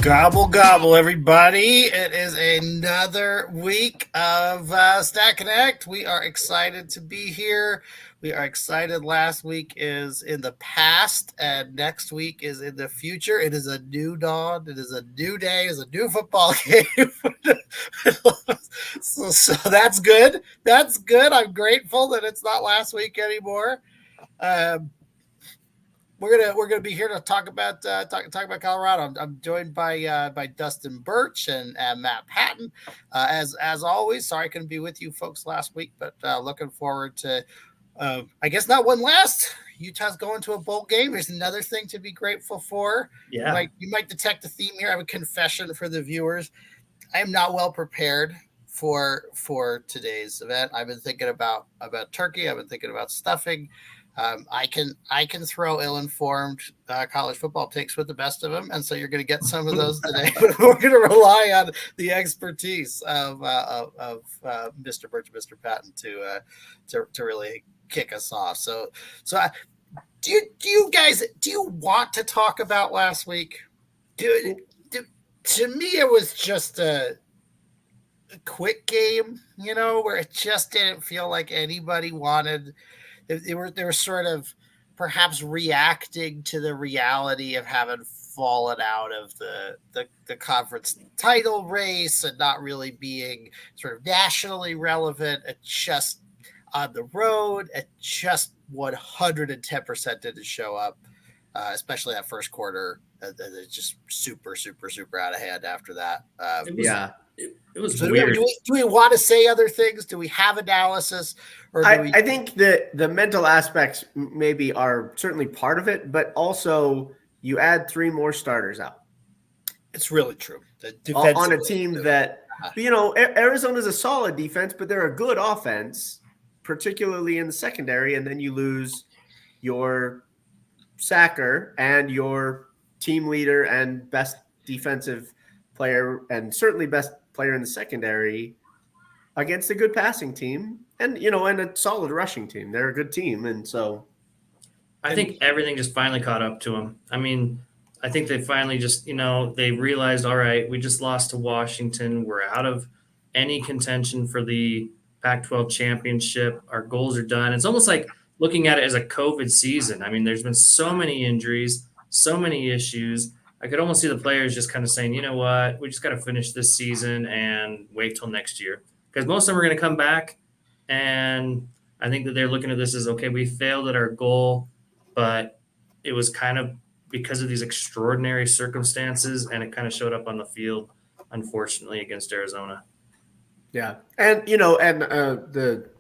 Gobble, gobble, everybody. It is another week of Stat Connect. We are excited to be here. We are excited. Last week is in the past, and next week is in the future. It is a new dawn. It is a new day. It's a new football game. so that's good. That's good. I'm grateful that it's not last week anymore. We're gonna be here to talk about Colorado. I'm joined by Dustin Birch and Matt Patton. As always, sorry I couldn't be with you folks last week, but looking forward to. I guess not one last. Utah's going to a bowl game. There's another thing to be grateful for. Yeah, you might detect a theme here. I have a confession for the viewers. I am not well prepared for today's event. I've been thinking about turkey. I've been thinking about stuffing. I can throw ill-informed college football takes with the best of them, and so you're going to get some of those today. But we're going to rely on the expertise of Mr. Birch and Mr. Patton to really kick us off. So do you guys want to talk about last week? To me, it was just a quick game, where it just didn't feel like anybody wanted. They were sort of perhaps reacting to the reality of having fallen out of the conference title race and not really being sort of nationally relevant. It just on the road, it just 110% didn't show up, especially that first quarter. It's just super, super, super out of hand after that. It was so weird. Do we want to say other things? Do we have analysis? Or I think that the mental aspects maybe are certainly part of it, but also you add 3 more starters out. It's really true. On a team that, Arizona's a solid defense, but they're a good offense, particularly in the secondary, and then you lose your sacker and your team leader and best defensive player and certainly best player in the secondary against a good passing team and a solid rushing team. They're a good team. And so I think everything just finally caught up to them. I mean, I think they finally just, they realized, all right, we just lost to Washington. We're out of any contention for the Pac-12 championship. Our goals are done. It's almost like looking at it as a COVID season. I mean, there's been so many injuries, so many issues. I could almost see the players just kind of saying, you know what, we just got to finish this season and wait till next year. Because most of them are going to come back. And I think that they're looking at this as, okay, we failed at our goal, but it was kind of because of these extraordinary circumstances, and it kind of showed up on the field, unfortunately, against Arizona. Yeah. And, the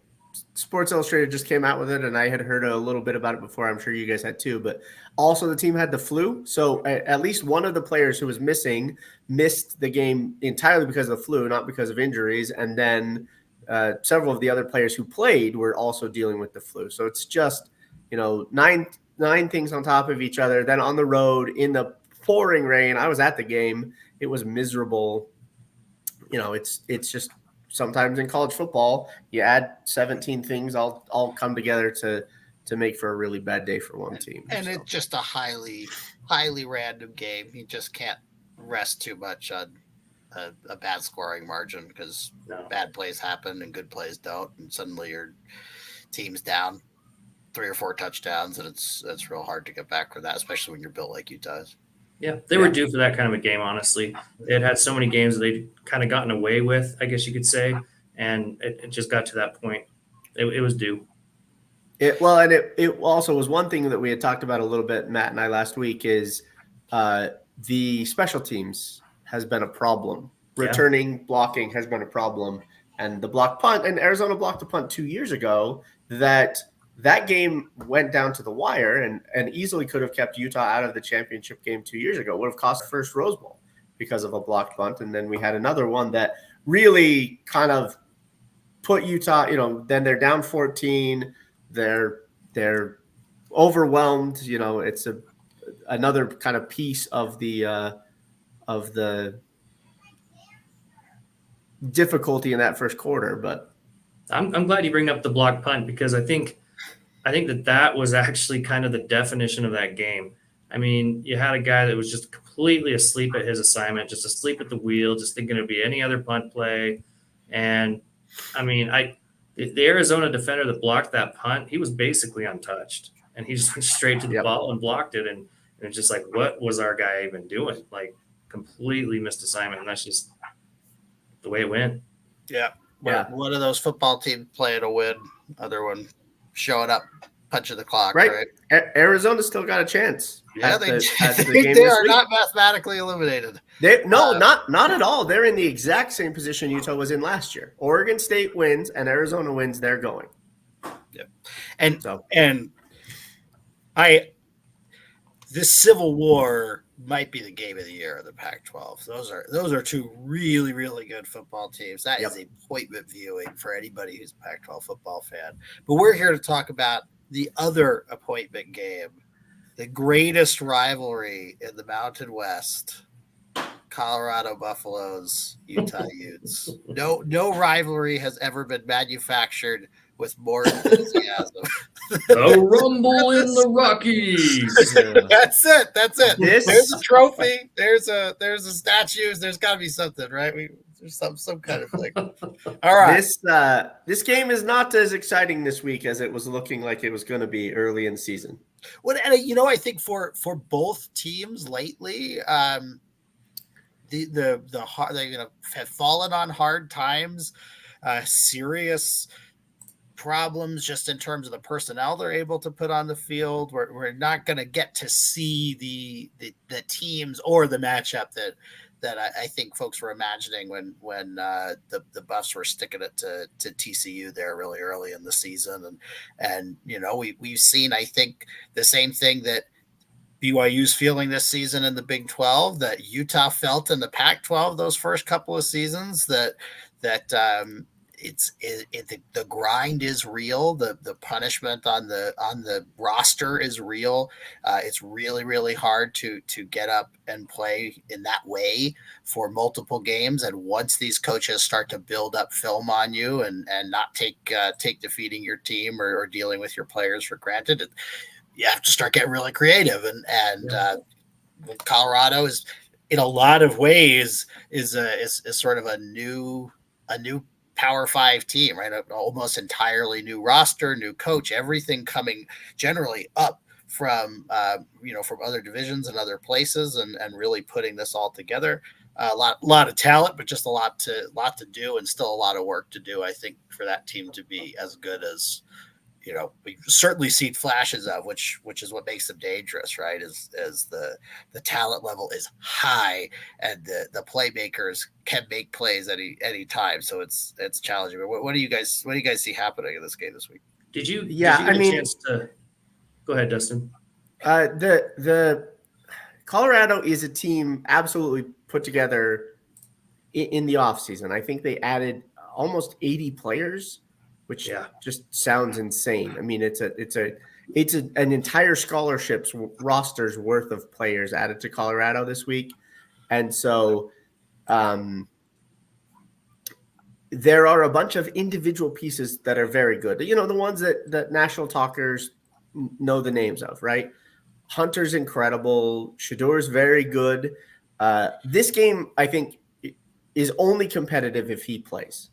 Sports Illustrated just came out with it, and I had heard a little bit about it before. I'm sure you guys had too, but also the team had the flu. So at least one of the players who was missing missed the game entirely because of the flu, not because of injuries. And then several of the other players who played were also dealing with the flu. So it's just, nine things on top of each other. Then on the road in the pouring rain, I was at the game. It was miserable. It's just, sometimes in college football, you add 17 things all come together to make for a really bad day for one team. And it's just a highly, highly random game. You just can't rest too much on a bad scoring margin because bad plays happen and good plays don't. And suddenly your team's down 3 or 4 touchdowns, and it's real hard to get back from that, especially when you're built like Utah is. Yeah, they were due for that kind of a game, honestly. They had so many games that they'd kind of gotten away with, I guess you could say, and it just got to that point. It was due. It also was one thing that we had talked about a little bit, Matt and I, last week, is the special teams has been a problem. Returning blocking has been a problem. And the block punt, and Arizona blocked a punt 2 years ago that game went down to the wire and easily could have kept Utah out of the championship game 2 years ago. It would have cost the first Rose Bowl because of a blocked punt. And then we had another one that really kind of put Utah, then they're down 14. They're overwhelmed. It's another kind of piece of the difficulty in that first quarter. But I'm glad you bring up the block punt because I think that was actually kind of the definition of that game. I mean, you had a guy that was just completely completely asleep at his assignment, just asleep at the wheel, just thinking it'd be any other punt play. And I mean, the Arizona defender that blocked that punt, he was basically untouched, and he just went straight to the ball and blocked it. And it's just like, what was our guy even doing? Like, completely missed assignment, and that's just the way it went. Yeah. One of those football teams playing to win, other one showing up, punching the clock. Right. Arizona's still got a chance. Yeah, they are not mathematically eliminated. Not at all. They're in the exact same position Utah was in last year. Oregon State wins and Arizona wins. They're going. Yeah, this Civil War might be the game of the year of the Pac-12. Those are two really, really good football teams. That is appointment viewing for anybody who's a Pac-12 football fan. But we're here to talk about the other appointment game, the greatest rivalry in the Mountain West, Colorado Buffaloes, Utah Utes. No rivalry has ever been manufactured with more enthusiasm. The Rumble in the Rockies. That's it. There's a trophy. There's a statue. There's got to be something, right? There's some kind of thing. All right. This game is not as exciting this week as it was looking like it was going to be early in the season. Well, and I think for both teams lately, the have fallen on hard times, serious problems just in terms of the personnel they're able to put on the field. We're not going to get to see the teams or the matchup that I think folks were imagining when the Buffs were sticking it to TCU there really early in the season. And we've seen, I think, the same thing that BYU's feeling this season in the Big 12, that Utah felt in the Pac-12 those first couple of seasons, that the grind is real. The punishment on the roster is real. It's really, really hard to get up and play in that way for multiple games. And once these coaches start to build up film on you and not take defeating your team or dealing with your players for granted, you have to start getting really creative. And Colorado is, in a lot of ways, is sort of a new Power 5 team, right? An almost entirely new roster, new coach, everything coming generally up from other divisions and other places, and really putting this all together. A lot of talent, but just a lot to do, and still a lot of work to do, I think, for that team to be as good as we've certainly seen flashes of, which is what makes them dangerous, right? As the talent level is high and the playmakers can make plays any time. So it's challenging. But what do you guys see happening in this game this week? Did you get a chance to go ahead, Dustin? The Colorado is a team absolutely put together in the offseason. I think they added almost 80 players, which just sounds insane. I mean, it's an entire scholarship's roster's worth of players added to Colorado this week. And so there are a bunch of individual pieces that are very good. The ones that national talkers know the names of, right? Hunter's incredible. Shador's very good. This game, I think, is only competitive if he plays.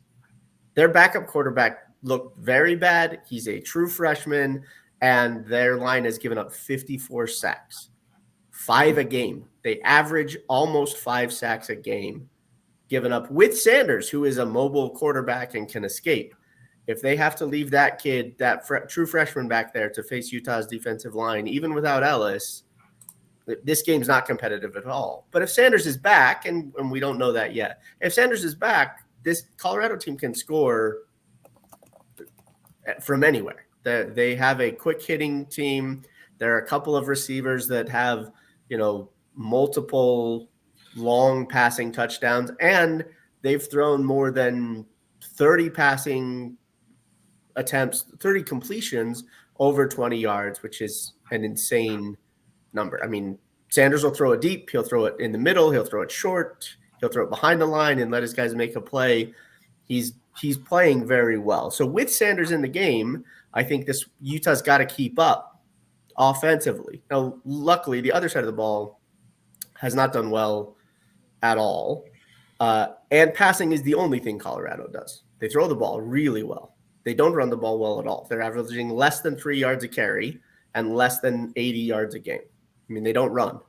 Their backup quarterback looked very bad. He's a true freshman, and their line has given up 54 sacks, 5 a game. They average almost 5 sacks a game given up with Sanders, who is a mobile quarterback and can escape. If they have to leave that kid, that true freshman back there, to face Utah's defensive line, even without Ellis, this game's not competitive at all. But if Sanders is back, and we don't know that yet, if Sanders is back, this Colorado team can score from anywhere. They have a quick hitting team. There are a couple of receivers that have, multiple long passing touchdowns, and they've thrown more than 30 passing attempts, 30 completions over 20 yards, which is an insane number. I mean, Sanders will throw it deep. He'll throw it in the middle. He'll throw it short. He'll throw it behind the line and let his guys make a play. He's playing very well. So with Sanders in the game, I think this Utah's got to keep up offensively. Now, luckily, the other side of the ball, has not done well at all. And passing is the only thing Colorado does. They throw the ball really well. They don't run the ball well at all. They're averaging less than 3 yards a carry and less than 80 yards a game. I mean, they don't run.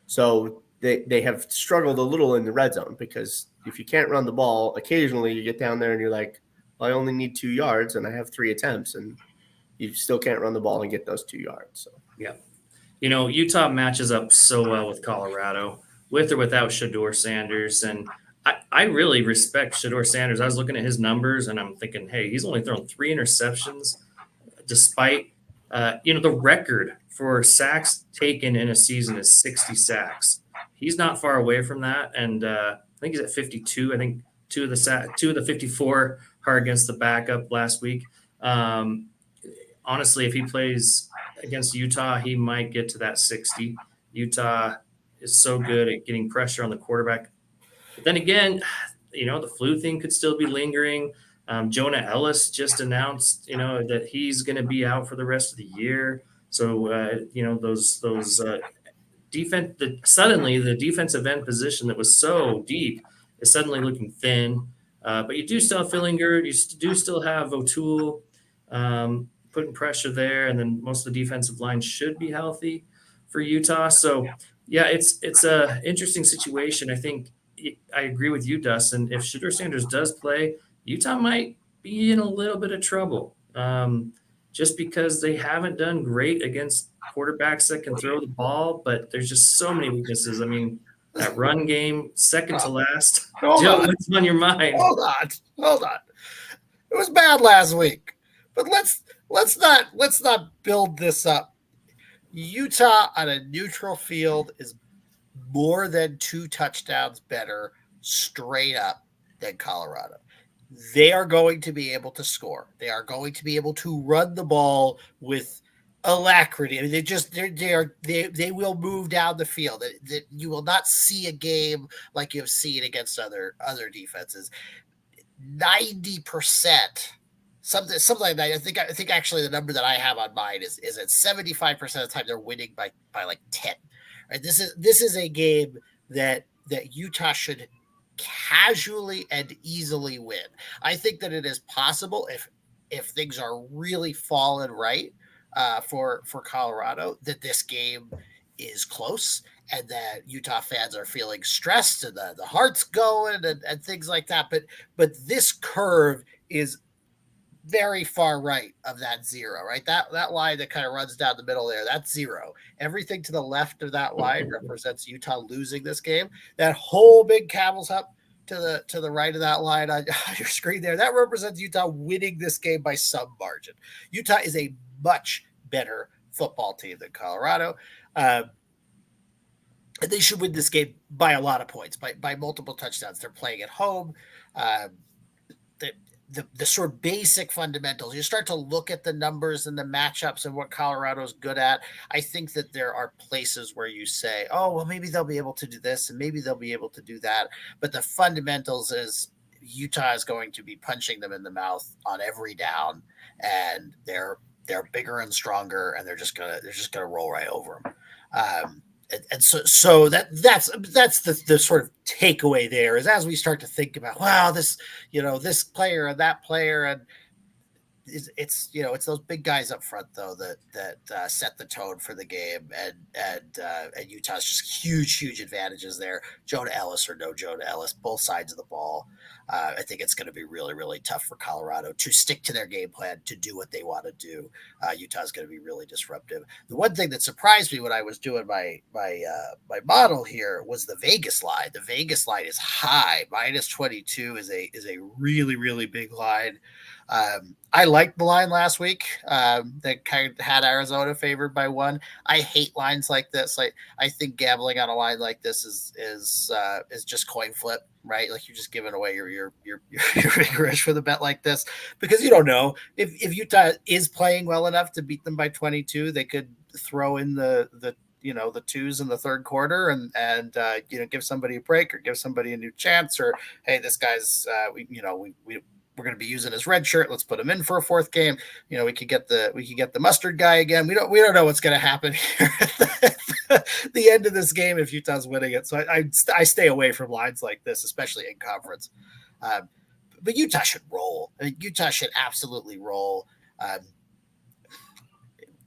So they have struggled a little in the red zone, because if you can't run the ball, occasionally you get down there and you're like, well, I only need 2 yards and I have 3 attempts, and you still can't run the ball and get those 2 yards. So Yeah. Utah matches up so well with Colorado, with or without Shedeur Sanders. And I really respect Shedeur Sanders. I was looking at his numbers and I'm thinking, hey, he's only thrown 3 interceptions despite, the record for sacks taken in a season is 60 sacks. He's not far away from that. And I think he's at 52. I think two of the 54 are against the backup last week. Honestly, if he plays against Utah, he might get to that 60. Utah is so good at getting pressure on the quarterback. But then again, the flu thing could still be lingering. Jonah Ellis just announced, that he's going to be out for the rest of the year. So, those defense, suddenly the defensive end position that was so deep is suddenly looking thin. But you do still have Fillinger. You do still have O'Toole putting pressure there. And then most of the defensive line should be healthy for Utah. So, yeah, it's a interesting situation. I think I agree with you, Dustin. If Shedeur Sanders does play, Utah might be in a little bit of trouble, just because they haven't done great against quarterbacks that can throw the ball, but there's just so many weaknesses. I mean, that run game, second to last. Joe, what's on your mind? Hold on. It was bad last week, but let's not build this up. Utah on a neutral field is more than 2 touchdowns better straight up than Colorado. They are going to be able to score. They are going to be able to run the ball with alacrity. I mean, they will move down the field. You will not see a game like you've seen against other defenses. 90%, something like that. I think actually the number that I have on mine is at 75% of the time they're winning by like 10. Right? This is a game that Utah should casually and easily win. I think that it is possible, if things are really falling right for Colorado, that this game is close and that Utah fans are feeling stressed and the heart's going and things like that. But this curve is very far right of that 0, right? That line that kind of runs down the middle there, that's 0. Everything to the left of that line represents Utah losing this game. That whole big camel's up to the right of that line on your screen there, that represents Utah winning this game by some margin. Utah is a much better football team than Colorado. And they should win this game by a lot of points, by multiple touchdowns. They're playing at home. The sort of basic fundamentals, you start to look at the numbers and the matchups and what Colorado's good at. I think that there are places where you say, oh, well, maybe they'll be able to do this and maybe they'll be able to do that. But the fundamentals is Utah is going to be punching them in the mouth on every down, and they're bigger and stronger, and they're just gonna roll right over them. And so that's the sort of takeaway there, is as we start to think about, wow, this player and that player, and it's those big guys up front though that set the tone for the game, and Utah's just huge advantages there. Jonah Ellis or no Jonah Ellis, both sides of the ball. I think it's going to be really, really tough for Colorado to stick to their game plan, to do what they want to do. Utah's going to be really disruptive. The one thing that surprised me when I was doing my model here was the Vegas line. The Vegas line is high. -22 is a really, really big line. I liked the line last week that kind of had Arizona favored by 1. I hate lines like this. I think gambling on a line like this is just coin flip, right? Like, you're just giving away your big risk for the bet like this, because you don't know if Utah is playing well enough to beat them by 22. They could throw in the twos in the third quarter and give somebody a break or give somebody a new chance, or hey, this guy's we're going to be using his red shirt. Let's put him in for a 4th game. We could get the mustard guy again. We don't know what's going to happen here the end of this game if Utah's winning it. So I stay away from lines like this, especially in conference. But Utah should roll. I mean, Utah should absolutely roll.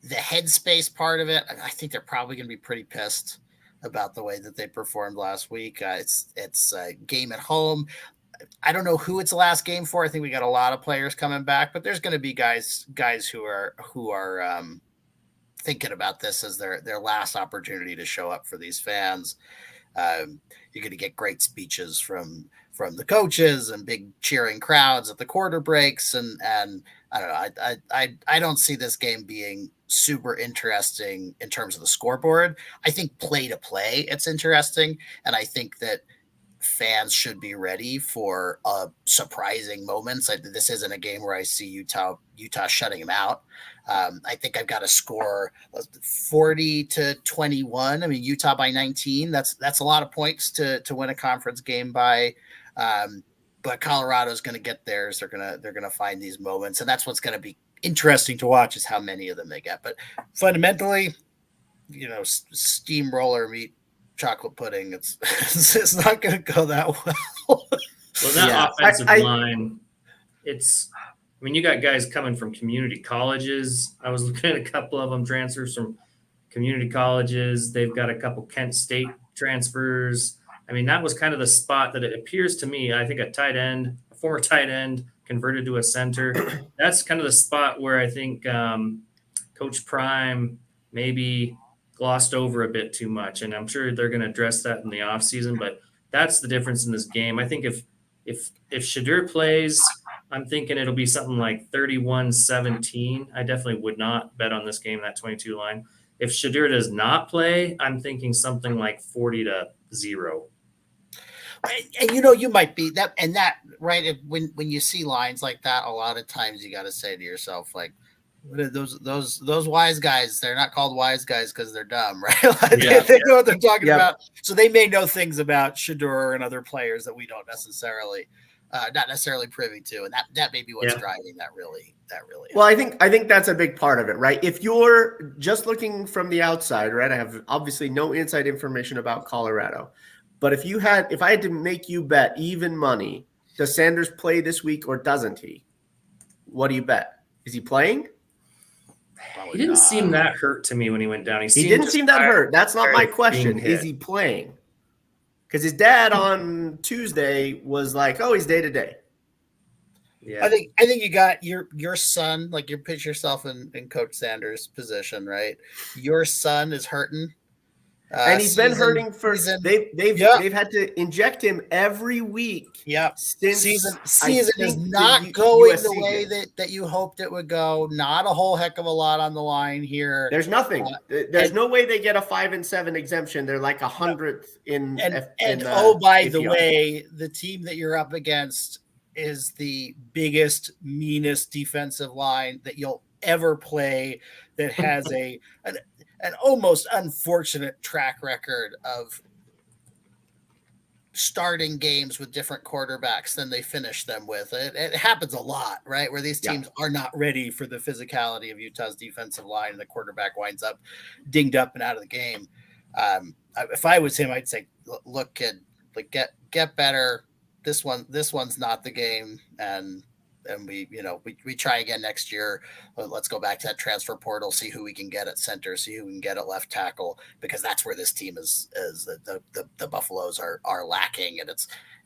The headspace part of it, I think they're probably going to be pretty pissed about the way that they performed last week. It's a game at home. I don't know who it's the last game for. I think we got a lot of players coming back, but there's going to be guys who are thinking about this as their last opportunity to show up for these fans. You're going to get great speeches from the coaches and big cheering crowds at the quarter breaks, and I don't know. I don't see this game being super interesting in terms of the scoreboard. I think play to play, it's interesting, and I think that fans should be ready for surprising moments. This isn't a game where I see Utah shutting them out. I think I've got a score 40-21. I mean, Utah by 19. That's a lot of points to win a conference game by. But Colorado's going to get theirs. They're gonna find these moments, and that's what's going to be interesting to watch is how many of them they get. But fundamentally, steamroller meat chocolate pudding. It's not going to go that well. Well, that offensive line, you got guys coming from community colleges. I was looking at a couple of them transfers from community colleges. They've got a couple Kent State transfers. I mean, that was kind of the spot that it appears to me. I think a former tight end converted to a center. That's kind of the spot where I think Coach Prime maybe glossed over a bit too much. And I'm sure they're going to address that in the offseason, but that's the difference in this game. I think if Shadur plays, I'm thinking it'll be something like 31-17. I definitely would not bet on this game, that 22 line. If Shadur does not play, I'm thinking something like 40-0. And you might be that, and that right. When you see lines like that, a lot of times you got to say to yourself, like, what are those wise guys? They're not called wise guys because they're dumb, right? They know what they're talking about. So they may know things about Shadur and other players that we don't necessarily, not necessarily privy to, and that may be what's driving that really. Well, I think that's a big part of it, right? If you're just looking from the outside, right? I have obviously no inside information about Colorado. But if I had to make you bet even money, does Sanders play this week or doesn't he? What do you bet? Is he playing? He didn't seem that hurt to me when he went down. He didn't seem that hurt. That's not my question. Is he playing? Because his dad on Tuesday was like, "Oh, he's day to day." Yeah, I think you got your son. Like, you pitch yourself in Coach Sanders' position, right? Your son is hurting. And he's been hurting for they've had to inject him every week. Yeah, since season is not going the way that you hoped it would go. Not a whole heck of a lot on the line here. There's nothing. There's no way they get a 5-7 exemption. They're like 100th in. By the way, the team that you're up against is the biggest, meanest defensive line that you'll ever play. That has an almost unfortunate track record of starting games with different quarterbacks than they finish them with. It happens a lot, right? Where these teams are not ready for the physicality of Utah's defensive line, and the quarterback winds up dinged up and out of the game. If I was him, I'd say, look, kid, like get better. This one's not the game. And we try again next year. Let's go back to that transfer portal, see who we can get at center, see who we can get at left tackle, because that's where this team is the Buffaloes are lacking, and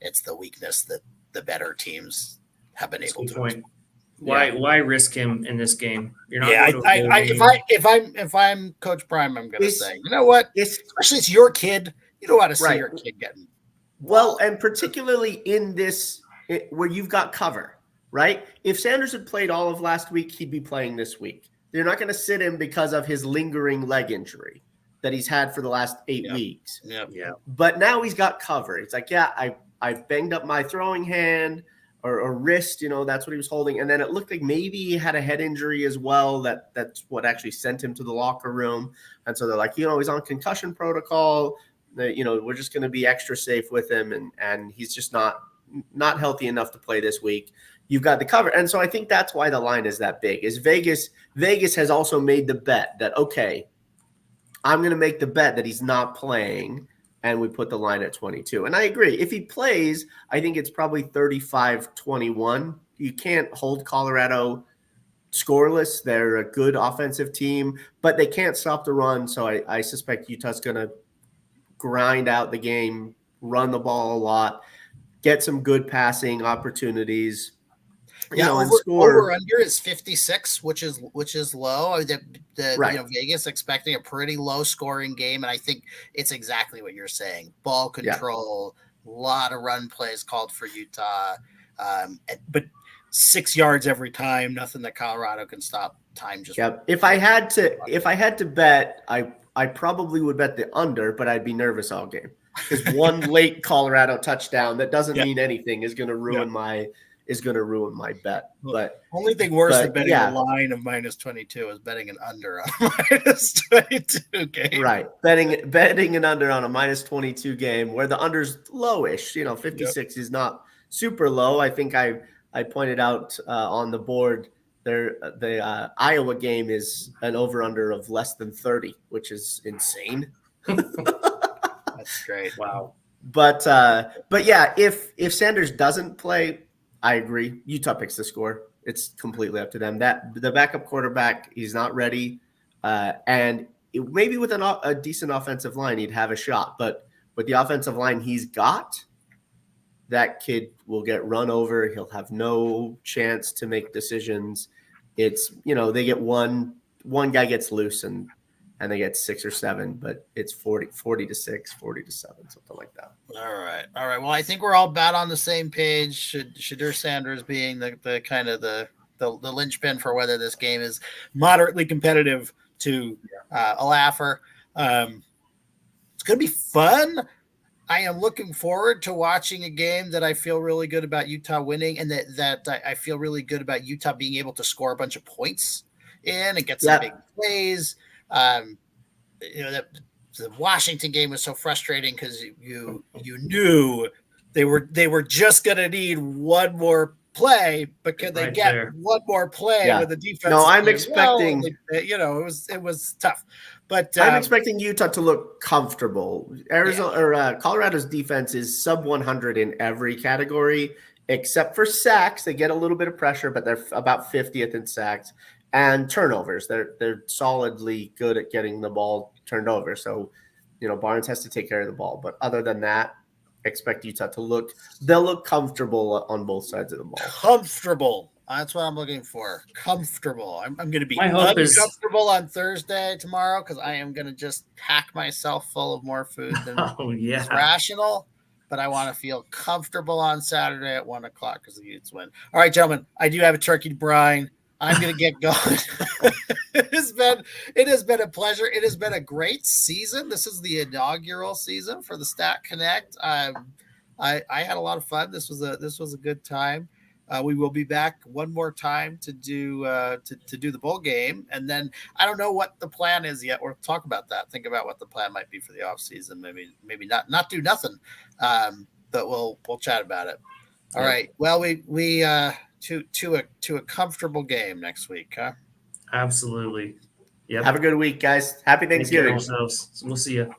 it's the weakness that the better teams have been able to. Point. Why risk him in this game? You're not. If I'm Coach Prime, I'm going to say, you know what? Especially it's your kid. You don't want to see your kid getting well, and particularly in this where you've got cover. Right? If Sanders had played all of last week, he'd be playing this week. They're not going to sit him because of his lingering leg injury that he's had for the last 8 weeks. Yeah. But now he's got cover. It's like, I banged up my throwing hand or wrist, that's what he was holding. And then it looked like maybe he had a head injury as well. That's what actually sent him to the locker room. And so they're like, he's on concussion protocol. We're just going to be extra safe with him. And he's just not healthy enough to play this week. You've got the cover. And so I think that's why the line is that big. Is Vegas has also made the bet that, okay, I'm going to make the bet that he's not playing, and we put the line at 22. And I agree. If he plays, I think it's probably 35-21. You can't hold Colorado scoreless. They're a good offensive team, but they can't stop the run. So I suspect Utah's going to grind out the game, run the ball a lot, get some good passing opportunities. And score. Over under is 56, which is low. Right. Vegas expecting a pretty low scoring game, and I think it's exactly what you're saying. Ball control, a lot of run plays called for Utah, but 6 yards every time. Nothing that Colorado can stop. Time just. If I had to bet, I probably would bet the under, but I'd be nervous all game because one late Colorado touchdown that doesn't mean anything is going to ruin my bet. But only thing worse than betting a line of -22 is betting an under on a -22 game. Right. Betting an under on a -22 game where the under's lowish. 56 is not super low. I think I pointed out on the board the Iowa game is an over-under of less than 30, which is insane. That's great. Wow. But yeah, if Sanders doesn't play, I agree. Utah picks the score. It's completely up to them. That the backup quarterback, he's not ready, and maybe with a decent offensive line, he'd have a shot. But with the offensive line he's got, that kid will get run over. He'll have no chance to make decisions. It's they get one guy gets loose and they get 6 or 7, but it's 40-6, 40-7, something like that. All right. Well, I think we're all about on the same page. Shedeur Sanders being the kind of the linchpin for whether this game is moderately competitive to a laugher. It's going to be fun. I am looking forward to watching a game that I feel really good about Utah winning, and that I feel really good about Utah being able to score a bunch of points in and get some big plays. That the Washington game was so frustrating because you knew they were just going to need one more play, but could they get one more play with the defense? No, I'm expecting. It was tough. But I'm expecting Utah to look comfortable. Colorado's defense is sub 100 in every category except for sacks. They get a little bit of pressure, but they're about 50th in sacks and turnovers. They're solidly good at getting the ball turned over. So, Barnes has to take care of the ball. But other than that, expect Utah to look comfortable on both sides of the ball. Comfortable. That's what I'm looking for. Comfortable. I'm going to be uncomfortable on Thursday tomorrow because I am going to just pack myself full of more food than is rational. But I want to feel comfortable on Saturday at 1:00 because the Utes win. All right, gentlemen, I do have a turkey to brine. I'm going to get going. It has been a pleasure. It has been a great season. This is the inaugural season for the Stat Connect. I had a lot of fun. This was a good time. We will be back one more time to do the bowl game, and then I don't know what the plan is yet. We'll talk about that. Think about what the plan might be for the off season. Maybe not do nothing, but we'll chat about it. All right. Well, we to a comfortable game next week, huh? Absolutely. Yeah. Have a good week, guys. Happy Thanksgiving. We'll see you.